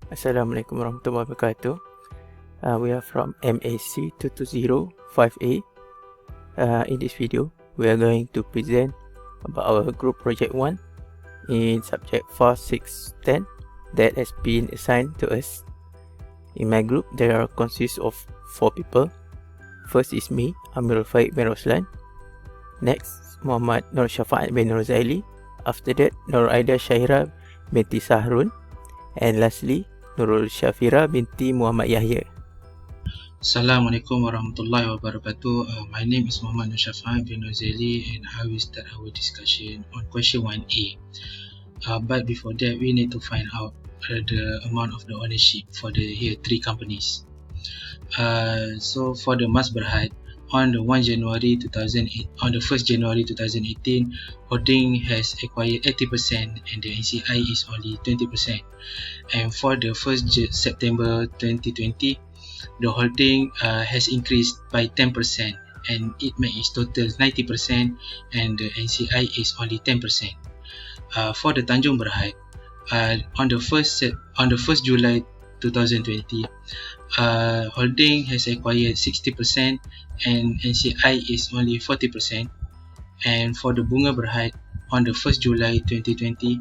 Assalamualaikum warahmatullahi wabarakatuh. We are from MAC 22058A. In this video, we are going to present about our group project 1 in subject 4, 6, 10 that has been assigned to us. In my group, there are consists of 4 people. First is me, Amirul Faik bin Roslan. Next, Muhammad Nur Shafa'at bin Rozaili. After that, Nur Aida Syahira binti Sahrun. And lastly, Nurul Syafira binti Muhammad Yahya. Assalamualaikum warahmatullahi wabarakatuh. My name is Muhammad Nur Shafa'at bin Rozaili and I will start our discussion on question 1A. But before that, we need to find out the amount of the ownership for the here 3 companies. So for the Mas Berhad, on the 1st January 2018, holding has acquired 80% and the NCI is only 20%. And for the 1st September 2020, the holding has increased by 10% and it makes total 90% and the NCI is only 10%. For the Tanjung Berhad, on the 1st July 2020, holding has acquired 60% and NCI is only 40%. And for the Bunga Berhad, on the 1st July 2020,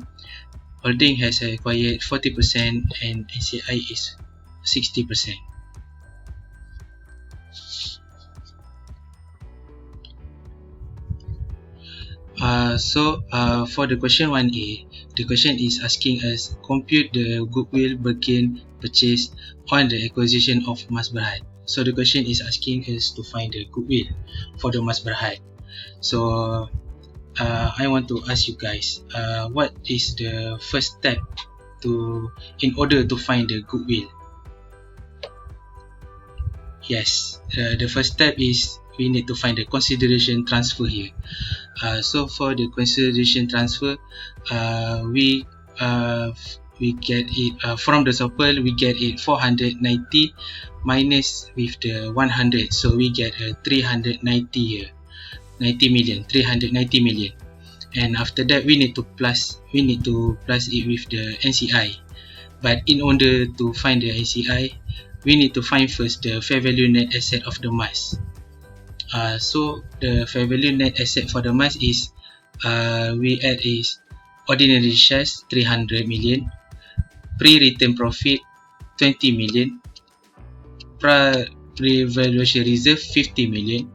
holding has acquired 40% and NCI is 60%. For the question 1A, the question is asking us compute the goodwill Birkin purchase on the acquisition of Mas Berhad. So the question is asking us to find the goodwill for the Mas Berhad. So I want to ask you guys, what is the first step in order to find the goodwill? Yes, the first step is we need to find the consideration transfer here. So for the consideration transfer, we get it from the Sopel, we get it 490 minus with the 100, so we get 390 here, 390 million. And after that, we need to plus it with the NCI. But in order to find the NCI, we need to find first the fair value net asset of the Mas. So the fair value net asset for the Mas is we add is ordinary shares 300 million, pre-return profit 20 million, pre-valuation reserve 50 million,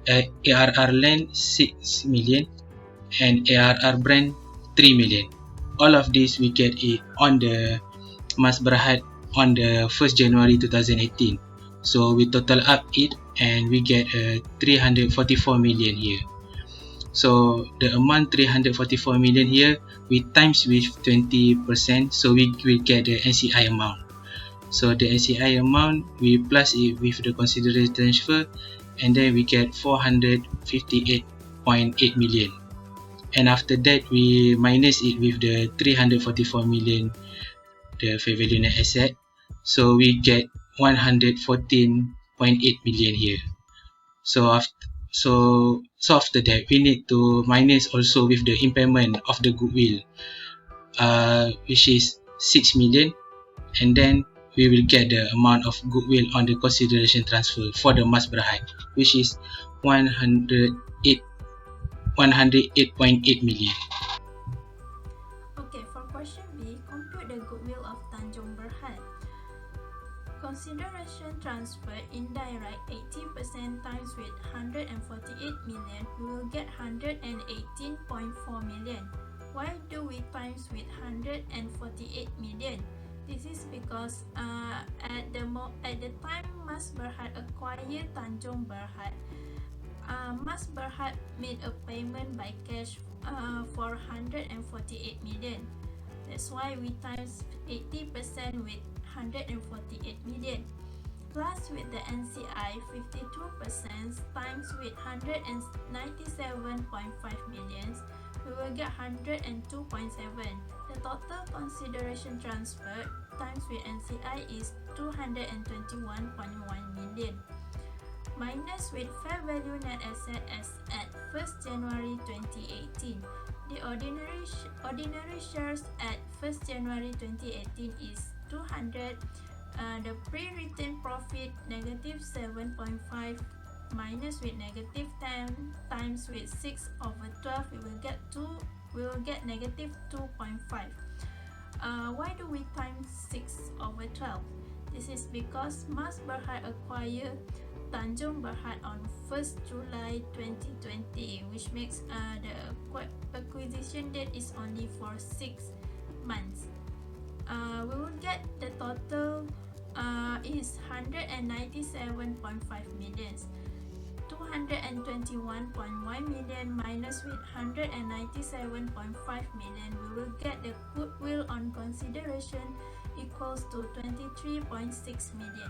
ARR land 6 million, and ARR brand 3 million. All of this we get it on the Mas Berhad on the 1st January 2018. So we total up it and we get 344 million here. So the amount 344 million here, we times with 20%, so we get the NCI amount. So the NCI amount, we plus it with the consideration transfer, and then we get 458.8 million. And after that, we minus it with the 344 million, the fair value net asset. So we get 114.8 million here. So after that, we need to minus also with the impairment of the goodwill, which is 6 million, and then we will get the amount of goodwill on the consideration transfer for the Mas Berhad, which is 108.8 million. Okay, for question B, compute the goodwill of Tanjung Berhad. Consideration transfer indirect 80% times with 148 million, we will get 118.4 million. Why do we times with 148 million? This is because at the time Mas Berhad acquired Tanjung Berhad, Mas Berhad made a payment by cash for 148 million. That's why we times 80% with 148 million. Plus with the NCI 52% times with 197.5 million, we will get 102.7. The total consideration transfer times with NCI is 221.1 million. Minus with fair value net asset as at 1st January 2018. The ordinary shares at 1st January 2018 is 200. The pre-return profit negative 7.5 minus with negative 10 times with 6 over 12, we will get negative 2.5. Why do we times 6 over 12? This is because Mas Berhad acquired Tanjung Berhad on 1st July 2020, which makes the acquisition date is only for 6 months. We will get the total is 197.5 million. 221.1 million minus with 197.5 million, we will get the goodwill on consideration equals to 23.6 million.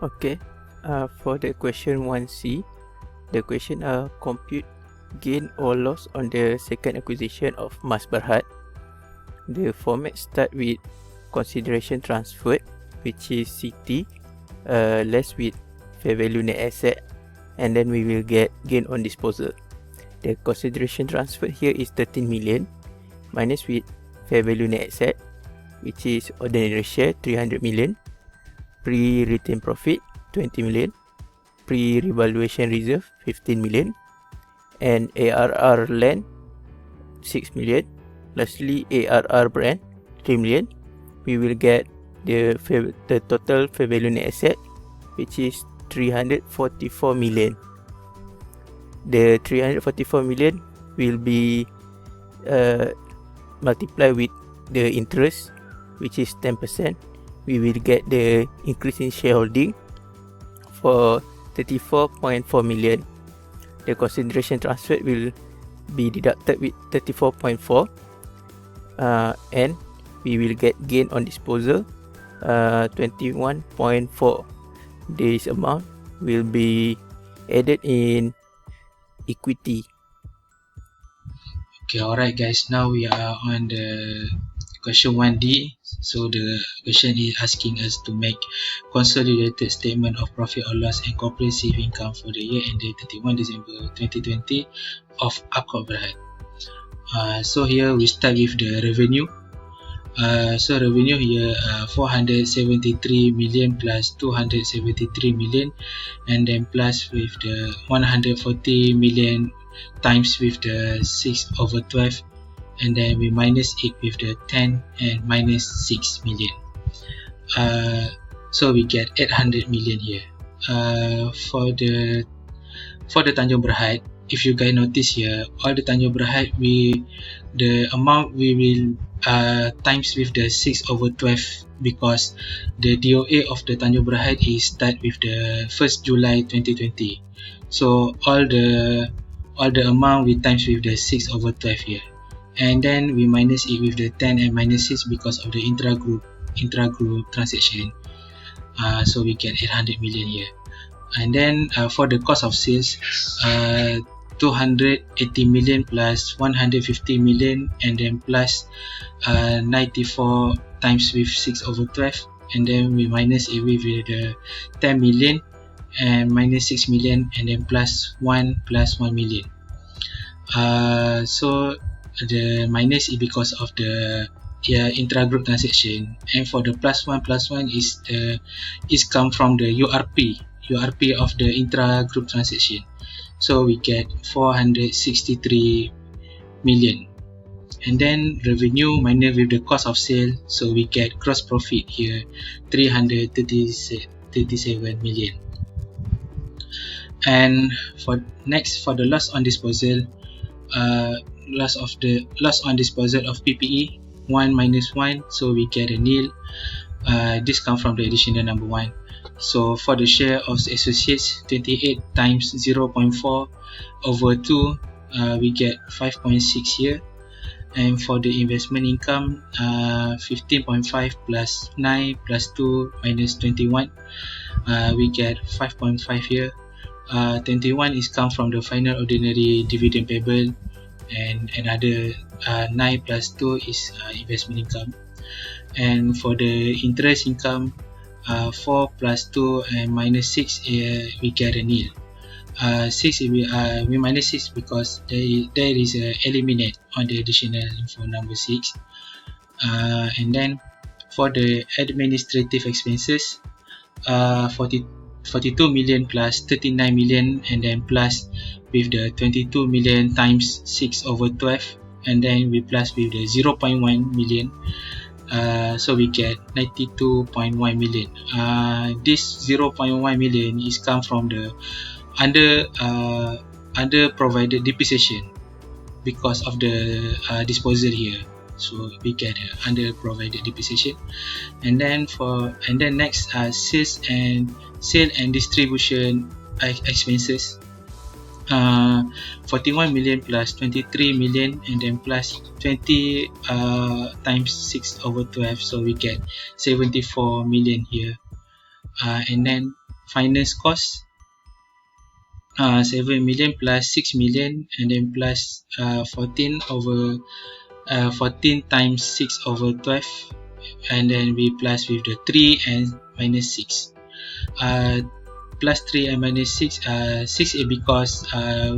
Okay, for the question 1C, the question compute gain or loss on the second acquisition of Mas Berhad. The format start with consideration transferred, which is CT, less with fair value net asset, and then we will get gain on disposal. The consideration transferred here is 13 million minus with fair value net asset, which is ordinary share 300 million, pre-return profit 20 million, pre-revaluation reserve 15 million, and ARR land 6 million. Lastly, ARR brand 3 million. We will get the total fair value net asset, which is 344 million. The 344 million will be multiplied with the interest, which is 10%. We will get the increase in shareholding for 34.4 million. The consideration transfer will be deducted with 34.4, and we will get gain on disposal 21.4. This amount will be added in equity. Okay, alright guys, now we are on the question 1D. So the question is asking us to make consolidated statement of profit or loss and comprehensive income for the year ended 31 December 2020 of Akkor Berhad. So here we start with the revenue. So revenue here 473 million plus 273 million, and then plus with the 140 million times with the 6 over 12, and then we minus it with the 10 and minus 6 million. So we get 800 million here. For the Tanjung Berhad, if you guys notice here, all the Tanjung Berhad, the amount we will times with the 6 over 12, because the DOA of the Tanjung Berhad is start with the 1st July 2020. So all the amount we times with the 6 over 12 here, and then we minus it with the 10 and minus 6 because of the intra-group transaction. So we get 800 million here. And then for the cost of sales, 280 million plus 150 million, and then plus 94 times with 6 over 12, and then we minus it with the 10 million and minus 6 million, and then plus 1 million. So the minus is because of the intra-group transaction, and for the plus one is come from the URP of the intra-group transaction. So we get 463 million. And then revenue minus with the cost of sale, so we get gross profit here 337 million. And for the loss on disposal, loss on disposal of PPE 1 minus 1, so we get a nil. This comes from the additional number 1. So for the share of associates, 28 times 0.4 over 2, we get 5.6 here. And for the investment income, 15.5 plus 9 plus 2 minus 21, we get 5.5 here. 21 is come from the final ordinary dividend payable, and another 9 plus 2 is investment income. And for the interest income, 4 plus 2 and minus 6, we get a nil. 6 we minus 6 because there is a eliminate on the additional info number 6. And then for the administrative expenses, 42 million plus 39 million, and then plus with the 22 million times 6 over 12, and then we plus with the 0.1 million, so we get 92.1 million. This 0.1 million is come from the under provided depreciation because of the disposal here, so we get under provided depreciation. And then next sales and distribution expenses, 41 million plus 23 million, and then plus 20 times 6 over 12, so we get 74 million here. And then finance cost, 7 million plus 6 million, and then plus 14 times 6 over 12, and then we plus with the 3 and minus 6. Plus 3 and minus 6, 6 is because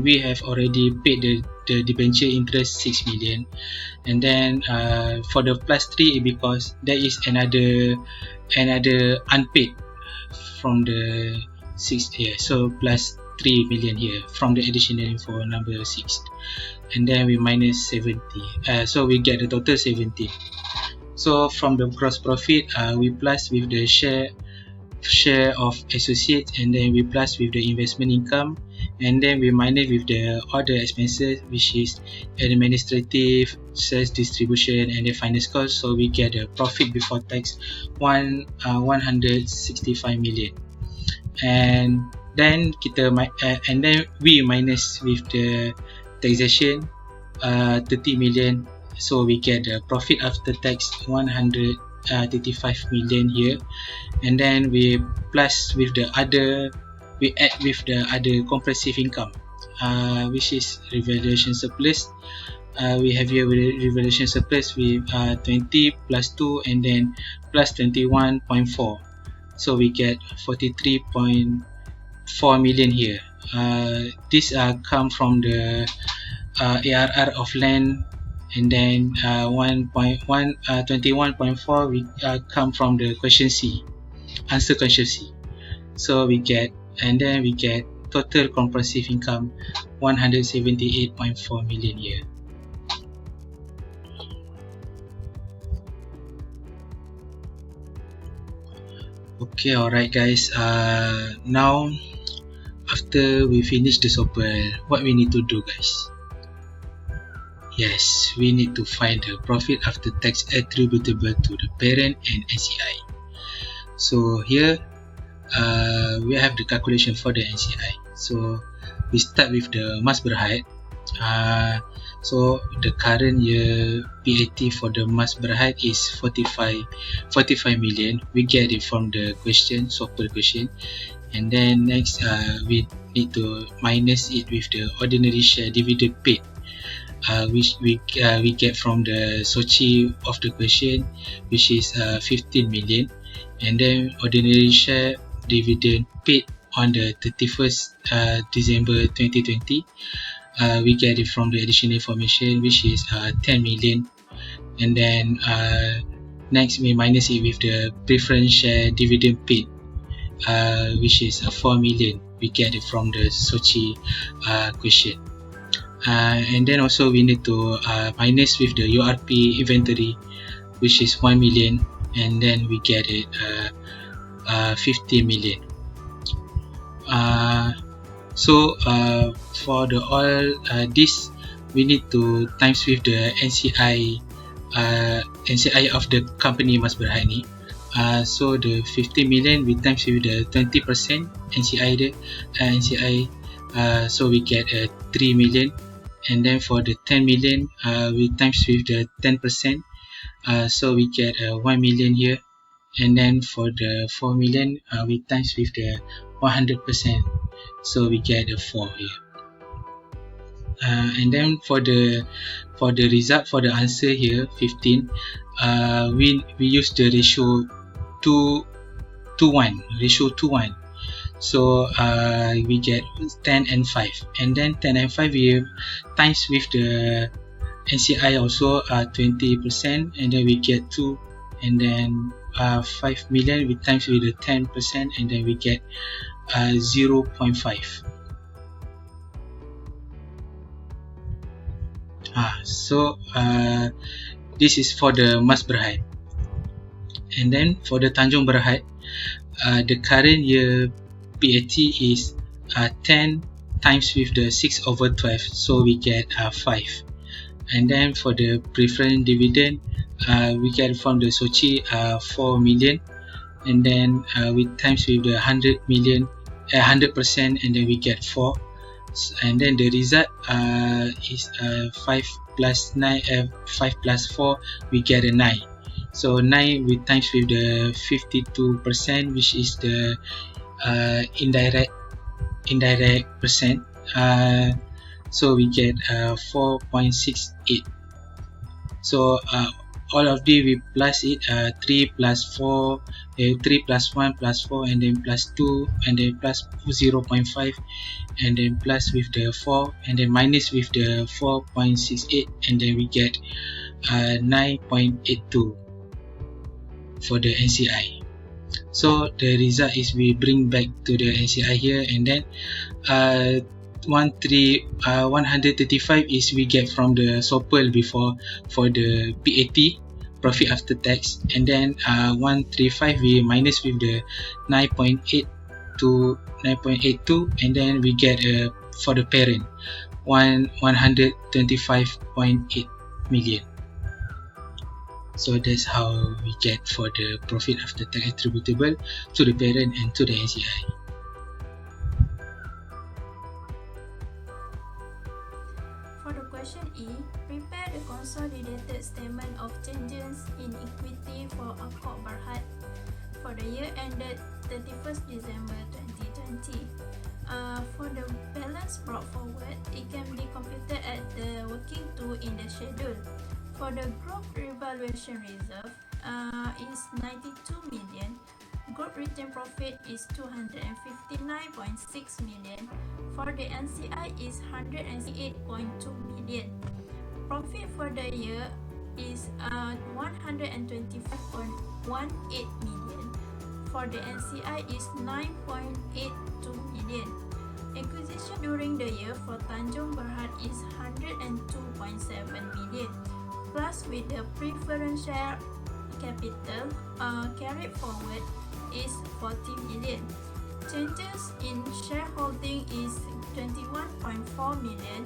we have already paid the debenture interest 6 million, and then for the plus 3 is because there is another unpaid from the 6 here, so plus 3 million here from the additional info number 6, and then we minus 70, so we get the total 70. So from the gross profit, we plus with the share of associates, and then we plus with the investment income, and then we minus with the other expenses, which is administrative, sales, distribution, and the finance cost, so we get a profit before tax 165 million. And then we minus with the taxation 30 million, so we get a profit after tax 135 million here. And then we plus with the other, we add with the other comprehensive income, which is revaluation surplus. We have here revaluation surplus with 20 plus 2, and then plus 21.4, so we get 43.4 million here. This come from the ARR of land, and then 21.4 we come from the question C, answer question C. So we get, and then we get total comprehensive income 178.4 million here. Okay, alright guys, now after we finish the SOPL, what we need to do, guys? Yes, we need to find the profit after tax attributable to the parent and NCI. So here we have the calculation for the NCI. So we start with the Mas Berhad. So the current year PAT for the Mas Berhad is 45 million. We get it from the question, SOPL question. And then next we need to minus it with the ordinary share dividend paid, which we get from the SOCI of the question, which is 15 million. And then ordinary share dividend paid on the 31st December 2020, we get it from the additional information, which is 10 million. And then next we minus it with the preference share dividend paid, which is 4 million. We get it from the SOCI question. And then also we need to minus with the URP inventory, which is 1 million, and then we get it 50 million. So for the all this, we need to times with the NCI of the company Mas Berhad ni. So the 50 million we times with the 20% NCI so we get 3 million. And then for the 10 million we times with the 10%, so we get 1 million here. And then for the 4 million we times with the 100%, so we get a 4 here. And then for the result, for the answer here 15, we use the ratio 2:1, ratio 2:1. So we get 10 and 5, and then 10 and 5 we times with the NCI also 20%, and then we get 2, and then 5 million we times with the 10%, and then we get 0.5. So this is for the Mas Berhad. And then for the Tanjung Berhad, the current year PAT is 10 times with the 6/12, so we get 5. And then for the preferred dividend, we get from the Soci 4 million, and then we times with the 100%, and then we get 4. And then the result is 5 plus 9, 5 plus 4, we get a 9. So 9 we times with the 52%, which is the indirect percent. So we get 4.68. So all of these we plus it, 3 plus 4, 3 plus 1 plus 4, and then plus 2, and then plus 0.5, and then plus with the 4, and then minus with the 4.68, and then we get 9.82 for the NCI. So the result is we bring back to the NCI here, and then 135 is we get from the Sopel before for the PAT, profit after tax, and then 135 we minus with the 9.8 to 9.82, and then we get for the parent 125.8 million. So that's how we get for the profit after tax attributable to the parent and to the NCI. For the question E, prepare the consolidated statement of changes in equity for Angkor Berhad for the year ended 31st December 2020. For the balance brought forward, it can be computed at the working 2 in the schedule. For the group revaluation reserve is 92 million. Group retained profit is 259.6 million. For the NCI is 108.2 million. Profit for the year is 125.18 million. For the NCI is 9.82 million. Acquisition during the year for Tanjung Berhad is 102.7 million. Plus with the preference share capital carried forward is 40 million. Changes in shareholding is 21.4 million.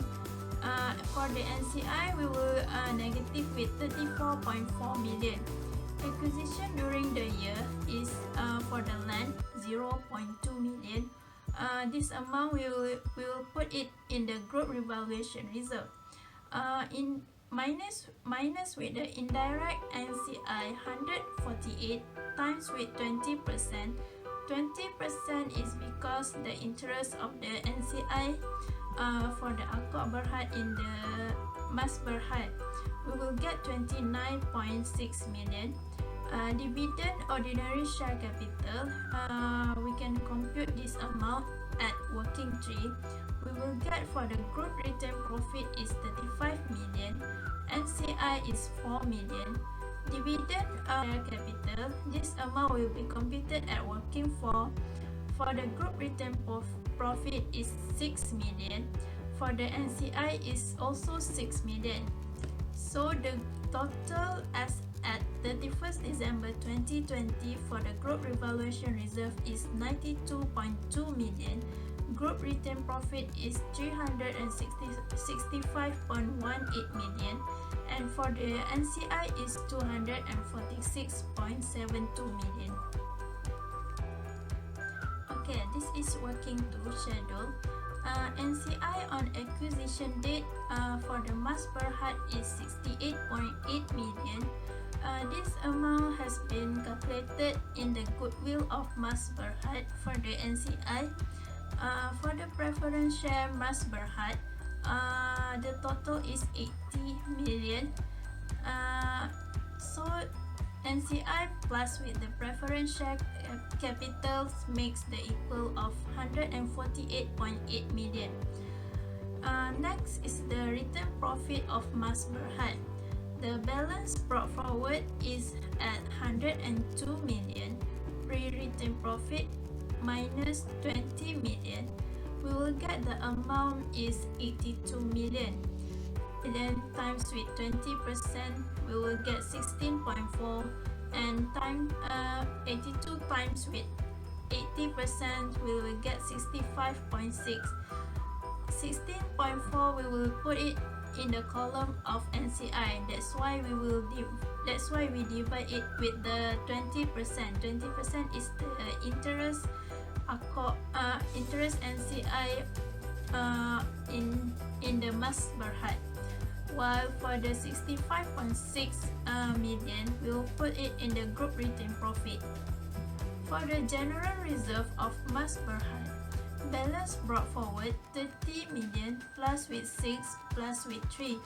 For the NCI, we will negative with 34.4 million. Acquisition during the year is for the land 0.2 million. This amount we will put it in the group revaluation reserve. In minus with the indirect NCI 148 times with 20%. 20% is because the interest of the NCI for the Angkor Berhad in the Mas Berhad, we will get 29.6 million. Dividend ordinary share capital, we can compute this amount at working 3. We will get for the group retained profit is 35 million. NCI is 4 million. Dividend share capital, this amount will be computed at working 4. For the group retained profit is 6 million. For the NCI is also 6 million. So the total as at 31st December 2020 for the group revaluation reserve is 92.2 million. Group retained profit is 365.18 million, and for the NCI is 246.72 million. Okay, this is working to schedule. NCI on acquisition date for the Mas Berhad is 68.8 million. This amount has been calculated in the goodwill of Mas Berhad for the NCI. For the preference share Mas Berhad, the total is 80 million. So NCI plus with the preference share capital makes the equal of 148.8 million. Next is the return profit of Mas Berhad. The balance brought forward is at 102 million. Pre-return profit minus 20 million. We will get the amount is 82 million. And then times with 20%, we will get 16.4, and 82 times with 80%, we will get 65.6. 16.4, we will put it in the column of NCI. That's why we divide it with the 20%. 20% is the interest NCI in the Mas Berhad. While for the 65.6 million, we will put it in the group return profit. For the general reserve of Mas Berhad, balance brought forward 30 million plus with 6 plus with 3.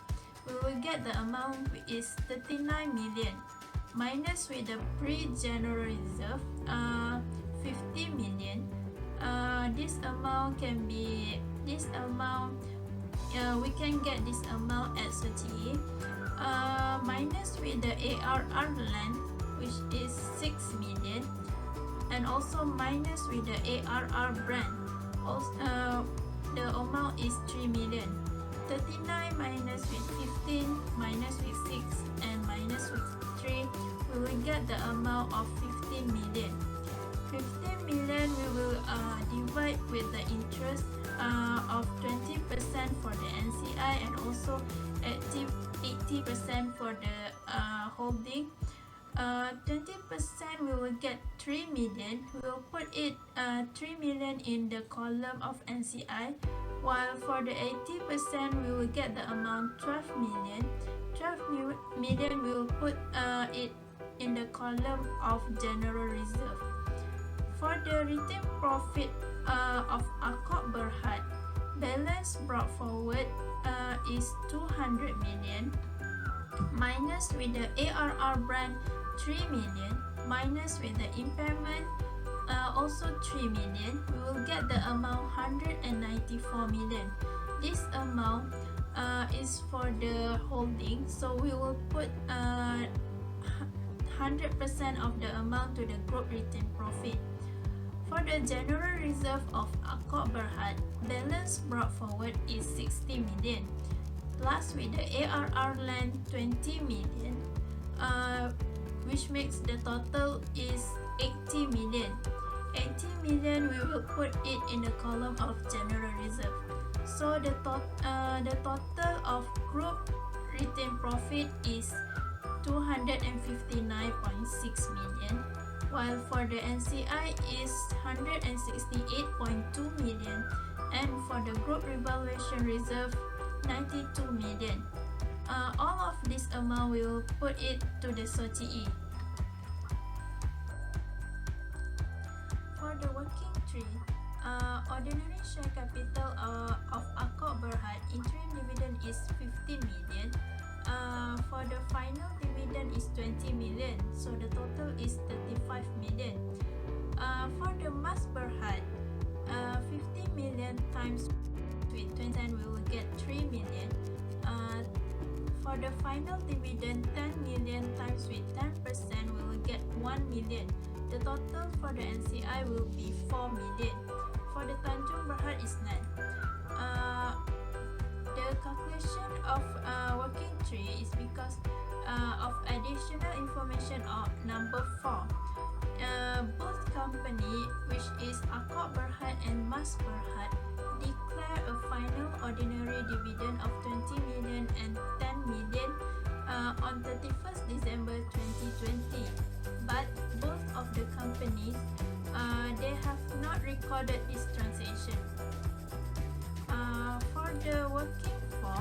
We will get the amount is 39 million. Minus with the pre-general reserve 50 million. We can get this amount at SOTA. Minus with the ARR land, which is 6 million, and also minus with the ARR brand. The amount is 3 million. 39 minus with 15 minus with 6 and minus with 3, we will get the amount of 15 million. 15 million we will divide with the interest of 20% for the NCI and also 80% for the holding. 20% we will get 3 million. We will put it 3 million in the column of NCI, while for the 80% we will get the amount 12 million. 12 million we will put it in the column of general reserve. For the return profit of Alcock Berhad, balance brought forward is 200 million, minus with the ARR brand 3 million, minus with the impairment also 3 million, we will get the amount 194 million. This amount is for the holding, so we will put 100% of the amount to the group return profit. For the general reserve of Alcock Berhad, balance brought forward is 60 million, plus with the ARR land 20 million, which makes the total is 80 million. 80 million we will put it in the column of general reserve. So the total of group return profit is 259.6 million, while for the NCI is 168.2 million, and for the group revaluation reserve 92 million. All of this amount we will put it to the SOTA. For the working tree, ordinary share capital of Alcock Berhad interim dividend is 15 million. For the final dividend is 20 million, so the total is 35 million. For the Mas Berhad, 50 million times with 20% we will get 3 million. For the final dividend, 10 million times with 10% we will get 1 million. The total for the NCI will be 4 million. For the Tanjung Berhad is none. The calculation of working tree is because of additional information on number 4. Both company, which is Alcock Berhad and Mas Berhad, declare a final ordinary dividend of 20 million and 10 million on 31st December 2020. But both of the companies, they have not recorded this transaction. For the working for,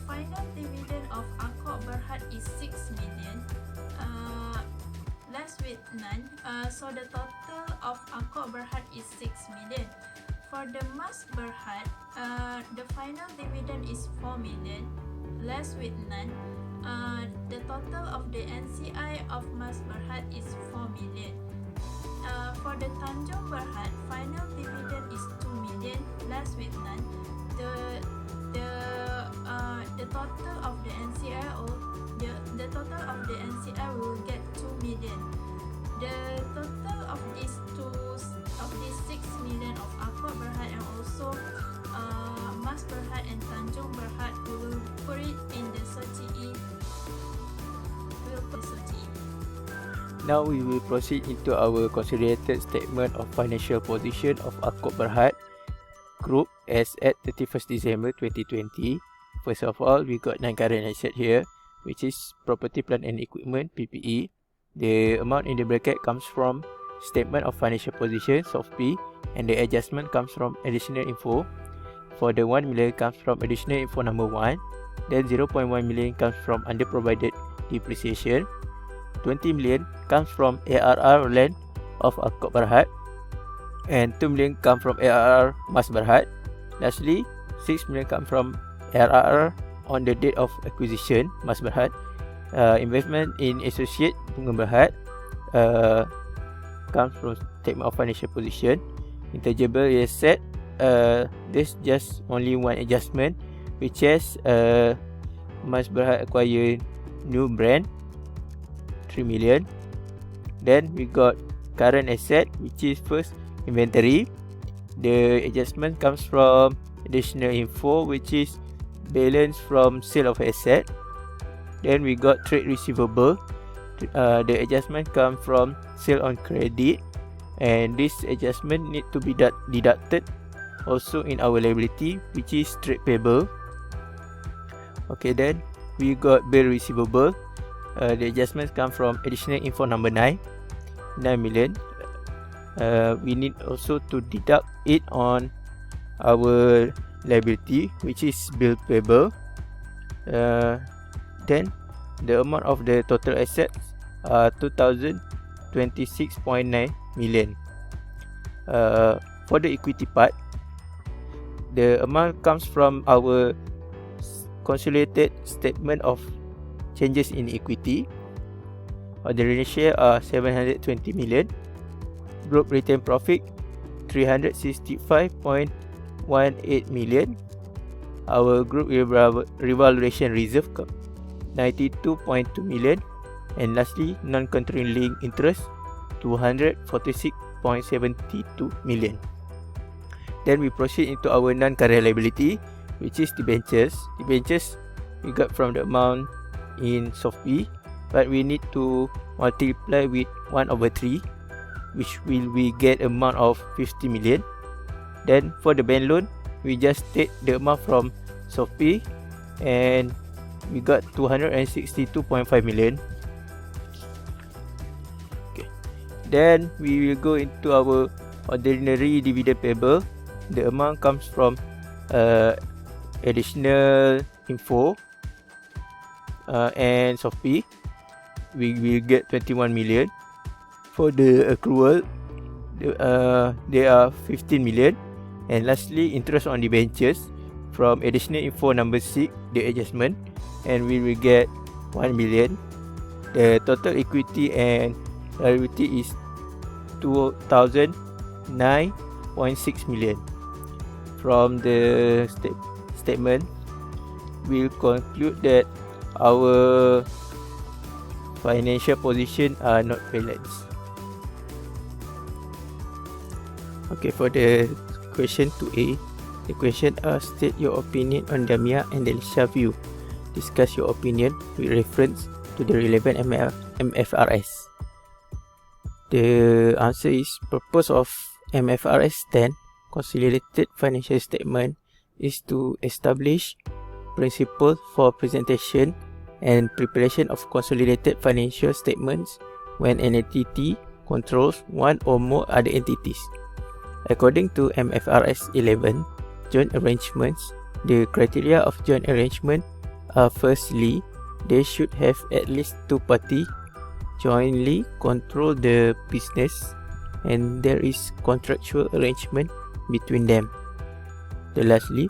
final dividend of Alcock Berhad is 6 million, less with none, so the total of Alcock Berhad is 6 million. For the Mas Berhad, the final dividend is 4 million, less with none. The total of the NCI of Mas Berhad is 4 million. For the Tanjung Berhad, final dividend is 2 million, less with none. the total of the NCI the total of the NCI will get 2 million. The total of these 6 million of Aqua Berhad and also Mas Berhad and Tanjung Berhad, we will put it in the SOTIE. Now we will proceed into our consolidated statement of financial position of Aqua Berhad Group as at 31st December 2020. First of all, we got non-current asset here, which is property, plant and equipment, PPE. The amount in the bracket comes from statement of financial position, SOFP, and the adjustment comes from additional info. For the 1 million comes from additional info number 1. Then 0.1 million comes from underprovided depreciation. 20 million comes from ARR land of Aqua Berhad, and 2 million come from ARR Mas Berhad. Lastly, 6 million come from ARR on the date of acquisition Mas Berhad. Investment in associate Bunga Berhad comes from statement of financial position. Intangible asset, there's just only one adjustment, which is Mas Berhad acquire new brand, 3 million. Then we got current asset, which is first inventory. The adjustment comes from additional info, which is balance from sale of asset. Then we got trade receivable. The adjustment comes from sale on credit, and this adjustment need to be deducted also in our liability, which is trade payable. Okay, then we got bill receivable. The adjustments come from additional info number 9 million. We need also to deduct it on our liability, which is bill payable. Then the amount of the total assets are 2026.9 million. For the equity part, the amount comes from our consolidated statement of changes in equity. Ordinary share are 720 million. Group retained profit 365.18 million. Our group revaluation reserve 92.2 million. And lastly, non-controlling interest 246.72 million. Then we proceed into our non-current liability, which is debentures. Debentures we got from the amount in SOFP, but we need to multiply with 1/3, which will we get amount of 50 million. Then for the bank loan, we just take the amount from SOFP and we got 262.5 million. Okay. Then we will go into our ordinary dividend payable. The amount comes from additional info and SOFP. We will get 21 million. For the accrual, there are 15 million. And lastly, interest on debentures from additional info number 6, the adjustment, and we will get 1 million. The total equity and liability is 2009.6 million. From the statement, we'll conclude that our financial position are not balanced. Okay, for the question 2A, the question state your opinion on Damia and Delisha view. Discuss your opinion with reference to the relevant MFRS. The answer is purpose of MFRS 10 consolidated financial statement is to establish principles for presentation and preparation of consolidated financial statements when an entity controls one or more other entities. According to MFRS 11, joint arrangements, the criteria of joint arrangement are firstly, they should have at least two parties jointly control the business and there is contractual arrangement between them. Lastly,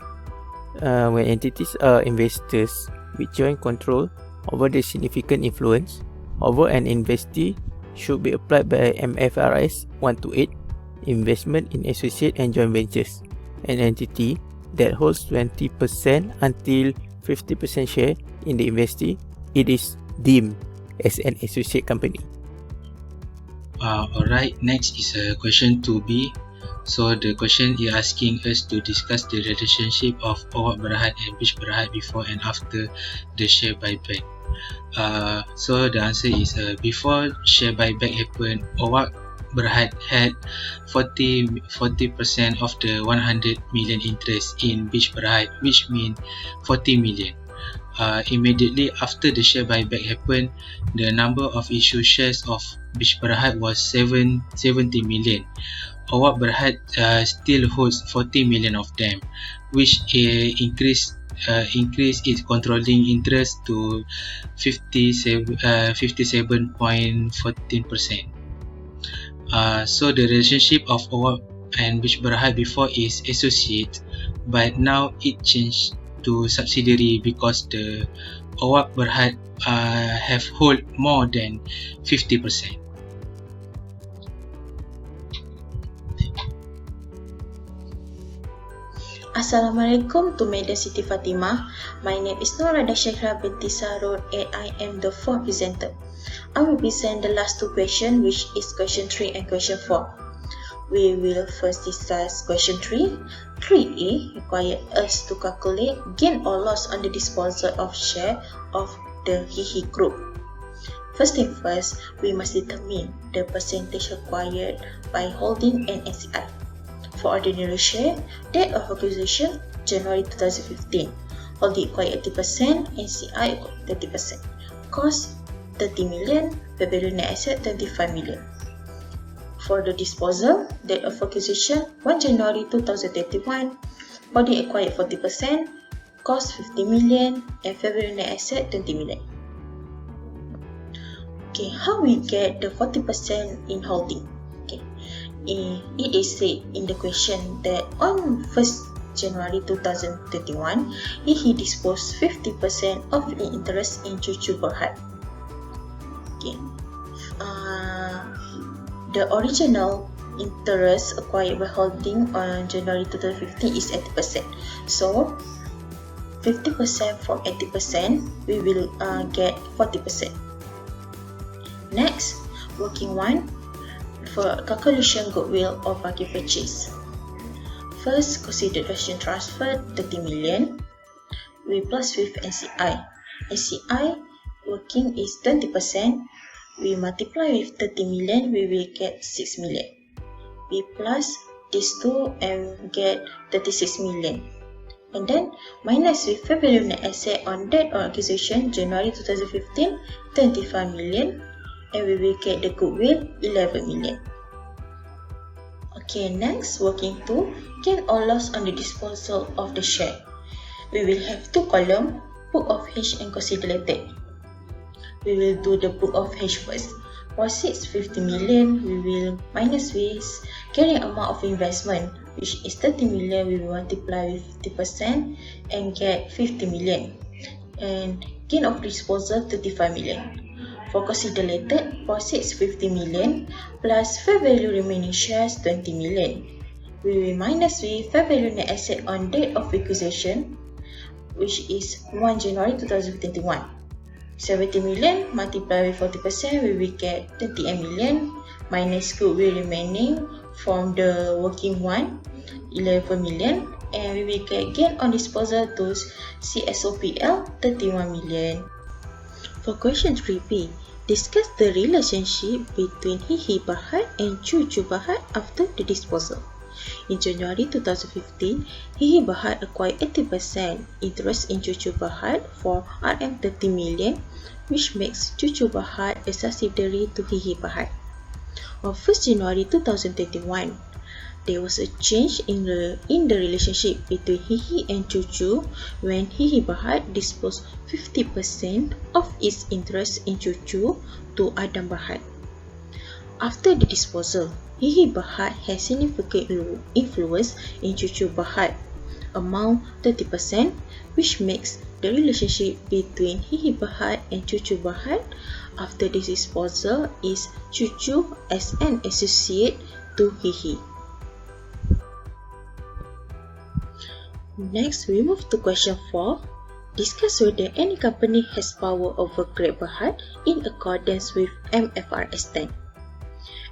when entities are investors with joint control over the significant influence over an investee should be applied by MFRS 1 to 8, investment in associate and joint ventures. An entity that holds 20% until 50% share in the investee, it is deemed as an associate company. Alright, next is question 2B. So the question is asking us to discuss the relationship of Awak Berhad and Beach Berhad before and after the share buyback. So the answer is before share buyback happened, Awak Berhad had 40% of the 100 million interest in Beach Berhad, which means 40 million. Immediately after the share buyback happened, the number of issued shares of Beach Berhad was 70 million. Awak Berhad still holds 40 million of them, which increased its controlling interest to 57.14%. So the relationship of Awak and Beach Berhad before is associate, but now it changed to subsidiary because the Awak Berhad have hold more than 50%. Assalamualaikum to Madam Siti Fatimah. My name is Nurada Shekhra binti Sarun and I am the fourth presenter. I will present the last two questions, which is question 3 and question 4. We will first discuss question 3. 3A requires us to calculate gain or loss on the disposal of share of the HIHI group. First thing first, we must determine the percentage required by holding an NCI. For ordinary share, date of acquisition January 2015, holding required 80%, NCI 30%. Cost 30 million, fair value net asset 25 million. For the disposal, date of acquisition 1 January 2021, holding acquired 40%, cost 50 million, and fair value net asset 20 million. Okay, how we get the 40% in holding? Okay, it is said in the question that on 1st January 2021, he disposed 50% of the interest in Cucu Berhad. Okay. The original interest acquired by holding on January 2015 is 80%. So 50% from 80%, we will get 40%. Next, working one for calculation goodwill or bargain purchase. First, consideration transfer 30 million. We plus with NCI. NCI working is 20%. We multiply with 30 million, we will get 6 million. We plus these two and get 36 million. And then minus with fair value net asset on date of acquisition January 2015, 25 million. And we will get the goodwill 11 million. Okay, next, working 2, gain or loss on the disposal of the share. We will have two columns, book of H and consolidated. We will do the book of H first. Proceeds 50 million, we will minus with carrying amount of investment, which is 30 million, we will multiply with 50% and get 50 million. And gain of disposal 35 million. For consolidated, proceeds 50 million plus fair value remaining shares 20 million. We will minus with fair value net asset on date of acquisition, which is 1 January 2021. 70 million multiplied with 40%, we will get 28 million minus goodwill remaining from the working one, 11 million, and we will get gain on disposal to CSOPL 31 million. For question 3B, discuss the relationship between HIHI Berhad and Cucu Berhad after the disposal. In January 2015, HIHI Berhad acquired 80% interest in Cucu Berhad for Rm 30 million, which makes Cucu Berhad a subsidiary to HIHI Berhad. On 1st January 2021, there was a change in the relationship between HIHI and Cucu when HIHI Berhad disposed 50% of its interest in Cucu to Adam Berhad. After the disposal, HIHI Berhad has significant influence in Cucu Berhad, amount 30%, which makes the relationship between HIHI Berhad and Cucu Berhad after this disposal is Cucu as an associate to HIHI. Next, we move to question 4. Discuss whether any company has power over Great Berhad in accordance with MFRS 10.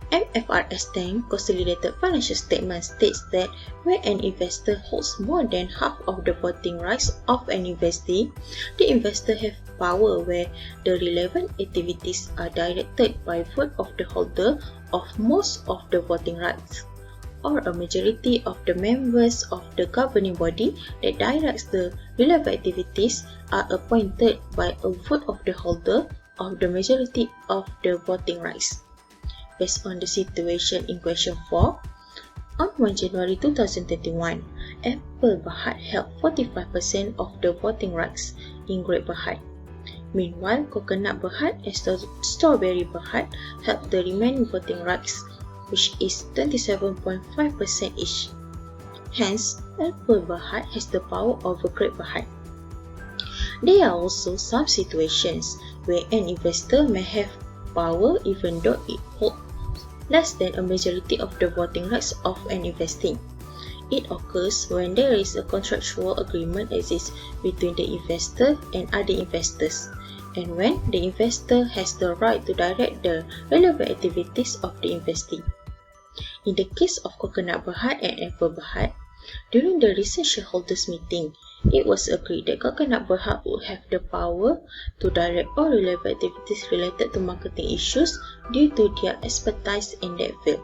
MFRS 10 Consolidated Financial Statement states that where an investor holds more than half of the voting rights of an investee, the investor have power where the relevant activities are directed by vote of the holder of most of the voting rights, or a majority of the members of the governing body that directs the relevant activities are appointed by a vote of the holder of the majority of the voting rights. Based on the situation in question 4, on 1 January 2021, Apple Berhad held 45% of the voting rights in Great Berhad. Meanwhile, Coconut Berhad and Strawberry Berhad held the remaining voting rights, which is 27.5% each. Hence, Apple Berhad has the power over Great Berhad. There are also some situations where an investor may have power even though it holds less than a majority of the voting rights of an investee. It occurs when there is a contractual agreement exists between the investor and other investors, and when the investor has the right to direct the relevant activities of the investee. In the case of Coconut Berhad and Apple Berhad, during the recent shareholders meeting, it was agreed that Coconut Berhad would have the power to direct all relevant activities related to marketing issues due to their expertise in that field.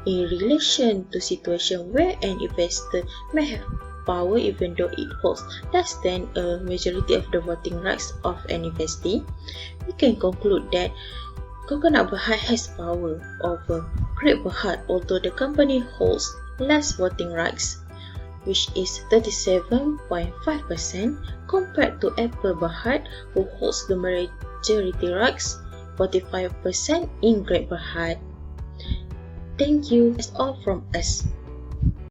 In relation to situation where an investor may have power even though it holds less than a majority of the voting rights of an investee, we can conclude that Coconut Berhad has power over Great Berhad although the company holds less voting rights, which is 37.5% compared to Apple Berhad, who holds the majority rights, 45% in Great Berhad. Thank you. That's all from us.